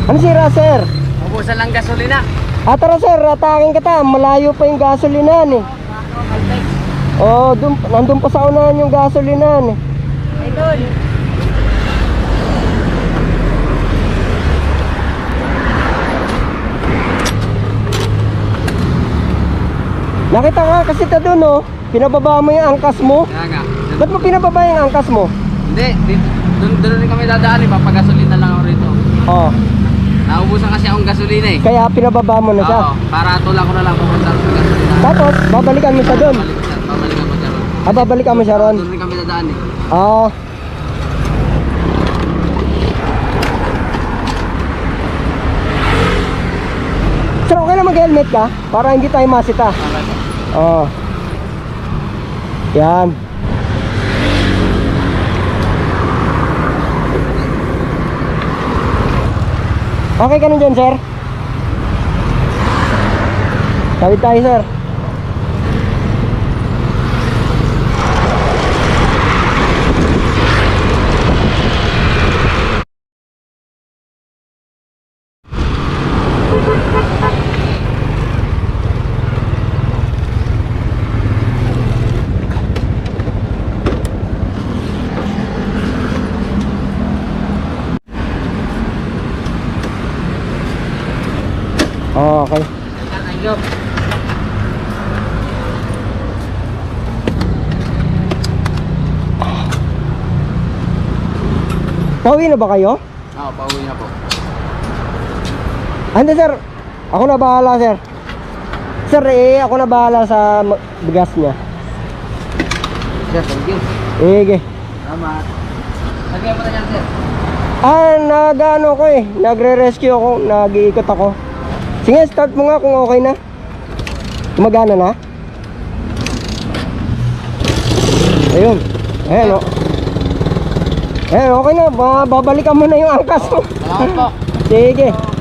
Ano sira, sir? Ubusan lang gasolina. Tara sir, atakin kita. Malayo pa yung gasolinahan eh. Oh, nandun pa sa unahan yung gasolinahan eh. Ay, doon. Nakita nga kasi ta doon oh. Pinababa mo yung angkas mo. Kaya nga. Ba't mo pinababa yung angkas mo? Hindi, doon rin kami dadaan eh. Papagasolina lang ako rito. Oh, Naubusan kasi akong gasolina eh. kaya pinababa mo na siya. Oo, para tulak ko na lang pupunta sa gasolina. Tapos, babalikan mo siya doon. Babalikan ko siya ron. Babalikan mo siya ron. Doon rin kami dadaan eh. Ah. Sir, okay lang mag-helmet ka? Para hindi tayo masita. Oh. Yan. Okay ka na dyan, sir? Tawid tayo, sir. Okay. Thank you. Pauwi na ba kayo? Oo, pauwi na po. Ando, sir. Ako na bahala, sir. Sir, ako na bahala sa bigas niya. Sir, thank you. Sige. Salamat. Lagyan mo na yan, sir. Nag-ano ko eh. Nagre-rescue ako. Nag-iikot ako. Sige, start mo nga kung okay na. Gumagana na. Ayun. Ayan, oh. Ayan, okay na. Babalikan mo na yung angkas mo. Salamat po. Sige.